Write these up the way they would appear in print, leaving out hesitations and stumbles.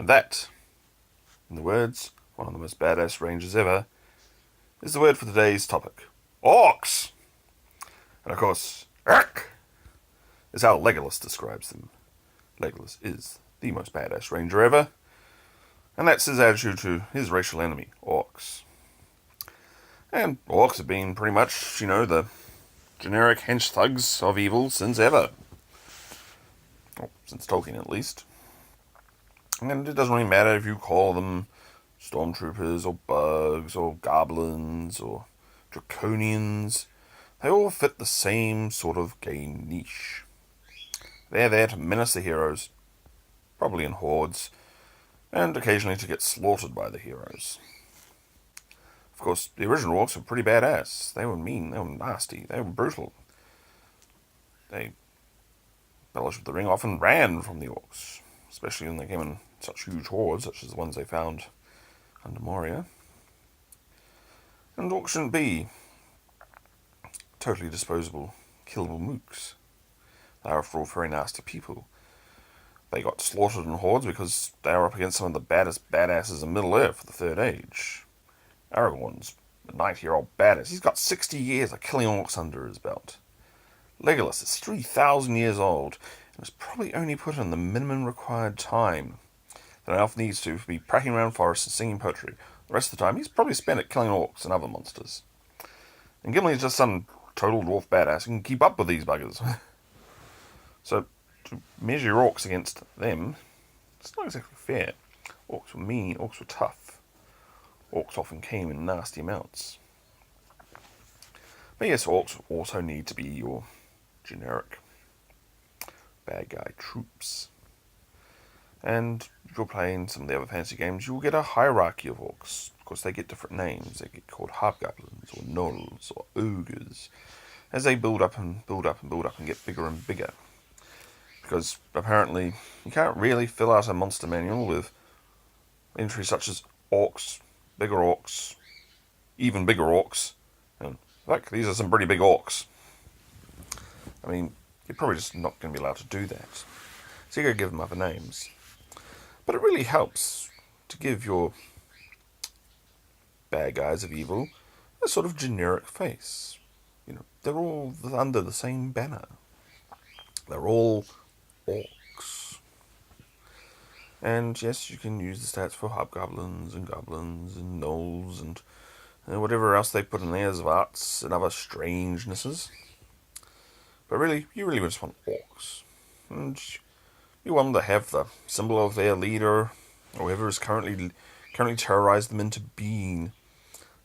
And that, in the words, one of the most badass rangers ever, is the word for today's topic. Orcs! And of course, Orc is how Legolas describes them. Legolas is the most badass ranger ever, and that's his attitude to his racial enemy, Orcs. And Orcs have been pretty much, the generic hench thugs of evil since ever. Well, since Tolkien at least. And it doesn't really matter if you call them stormtroopers or bugs or goblins or draconians. They all fit the same sort of game niche. They're there to menace the heroes, probably in hordes, and occasionally to get slaughtered by the heroes. Of course, the original Orcs were pretty badass. They were mean, they were nasty, they were brutal. They, Fellowship of the Ring, often ran from the Orcs, especially when they came in such huge hordes, such as the ones they found under Moria. And Orcs shouldn't be totally disposable, killable mooks. They are, after all, very nasty people. They got slaughtered in hordes because they were up against some of the baddest badasses in Middle-earth for the Third Age. Aragorn's a 90-year-old badass. He's got 60 years of killing orcs under his belt. Legolas is 3,000 years old and has probably only put in the minimum required time that an elf needs to be pracking around forests and singing poetry. The rest of the time, he's probably spent it killing orcs and other monsters. And Gimli's just some total dwarf badass who can keep up with these buggers. So, to measure your orcs against them, it's not exactly fair. Orcs were mean, orcs were tough. Orcs often came in nasty amounts. But yes, orcs also need to be your generic bad guy troops. And if you're playing some of the other fantasy games, you'll get a hierarchy of orcs. Of course, they get different names. They get called hobgoblins, or gnolls, or ogres, as they build up and build up and build up and get bigger and bigger. Because apparently you can't really fill out a monster manual with entries such as orcs, bigger orcs, even bigger orcs, and look, these are some pretty big orcs. I mean, you're probably just not going to be allowed to do that. So you got to give them other names. But it really helps to give your bad guys of evil a sort of generic face. They're all under the same banner. They're all orcs. And yes, you can use the stats for hobgoblins and goblins and gnolls and whatever else they put in there as arts and other strangenesses. But really, you really just want orcs. And you want them to have the symbol of their leader, or whoever has currently terrorized them into being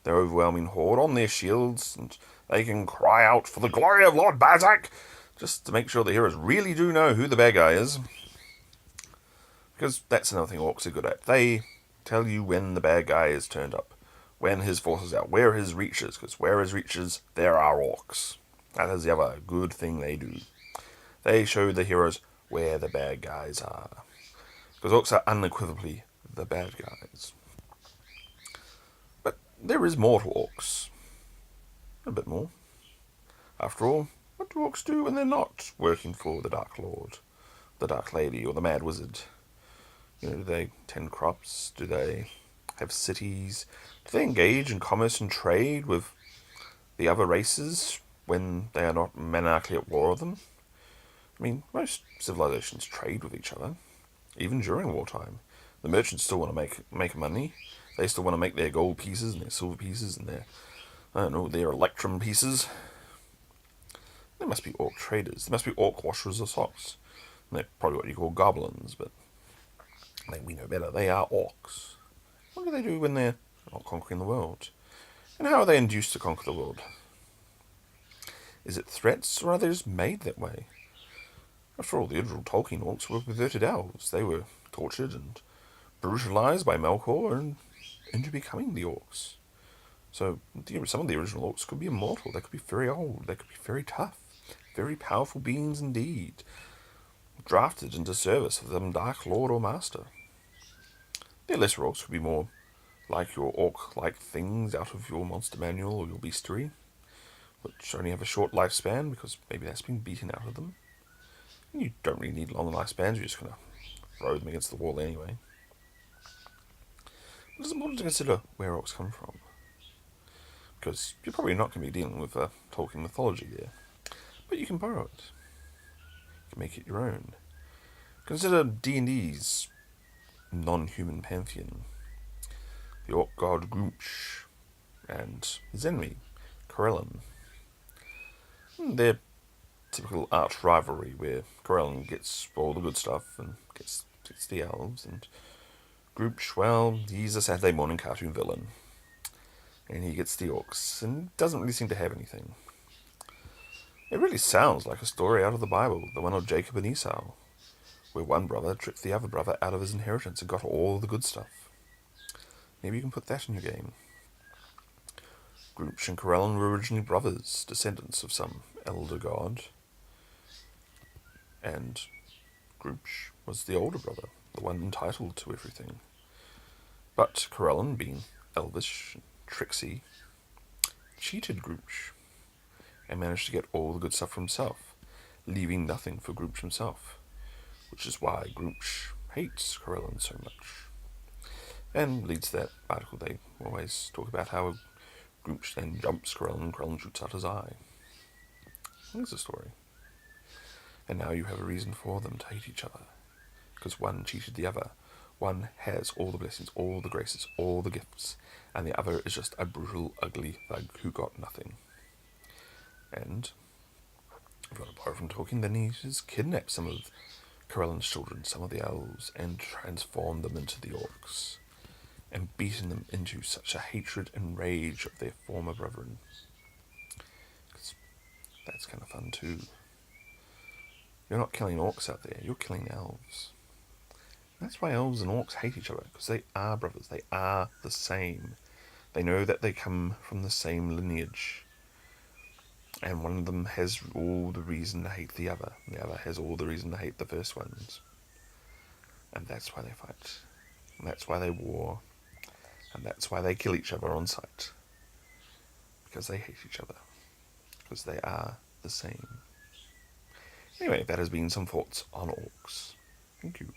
their overwhelming horde, on their shields, and they can cry out for the glory of Lord Bazak, just to make sure the heroes really do know who the bad guy is. Because that's another thing orcs are good at. They tell you when the bad guy is turned up, when his force is out, where his reach is, because where his reach is, there are orcs. That is the other good thing they do. They show the heroes where the bad guys are. Because orcs are unequivocally the bad guys. But there is more to orcs. A bit more. After all, what do orcs do when they're not working for the Dark Lord, the Dark Lady, or the Mad Wizard? Do they tend crops? Do they have cities? Do they engage in commerce and trade with the other races when they are not maniacally at war with them? I mean, most civilizations trade with each other, even during wartime. The merchants still want to make money. They still want to make their gold pieces and their silver pieces and their electrum pieces. There must be orc traders. There must be orc washers of socks. And they're probably what you call goblins, but we know better. They are orcs. What do they do when they're not conquering the world? And how are they induced to conquer the world? Is it threats, or are they just made that way? After all, the original Tolkien orcs were perverted elves. They were tortured and brutalized by Melkor and into becoming the orcs. So some of the original orcs could be immortal. They could be very old. They could be very tough. Very powerful beings indeed. Drafted into service of some Dark Lord or Master. The lesser orcs could be more like your orc-like things out of your monster manual or your bestiary, which only have a short lifespan because maybe that's been beaten out of them. You don't really need long lifespans, you're just going to throw them against the wall anyway. It's important to consider where orcs come from, because you're probably not going to be dealing with Tolkien mythology there, but you can borrow it. You can make it your own. Consider D&D's non-human pantheon, the orc god Groomch, and his enemy, Corellin. Their typical arch rivalry, where Corellin gets all the good stuff and gets the elves, and Groomch, well, he's a Saturday morning cartoon villain. And he gets the orcs, and doesn't really seem to have anything. It really sounds like a story out of the Bible, the one of Jacob and Esau, where one brother tricked the other brother out of his inheritance and got all the good stuff. Maybe you can put that in your game. Groomch and Corellin were originally brothers, descendants of some elder god. And Groomch was the older brother, the one entitled to everything. But Corellin, being elvish and tricksy, cheated Groomch and managed to get all the good stuff for himself, leaving nothing for Groomch himself, which is why Groomch hates Corellin so much. And leads to that article they always talk about how Groomch then jumps Corellin and Corellin shoots out his eye. There's the story. And now you have a reason for them to hate each other, because one cheated the other. One has all the blessings, all the graces, all the gifts, and the other is just a brutal, ugly thug who got nothing. And if you want to borrow from Tolkien, then he just kidnapped some of Corellin's children, some of the elves, and transformed them into the orcs, and beaten them into such a hatred and rage of their former brethren. Because that's kind of fun too. You're not killing orcs out there, you're killing elves. That's why elves and orcs hate each other, because they are brothers, they are the same. They know that they come from the same lineage. And one of them has all the reason to hate the other. The other has all the reason to hate the first ones. And that's why they fight. And that's why they war. And that's why they kill each other on sight. Because they hate each other. Because they are the same. Anyway, that has been some thoughts on orcs. Thank you.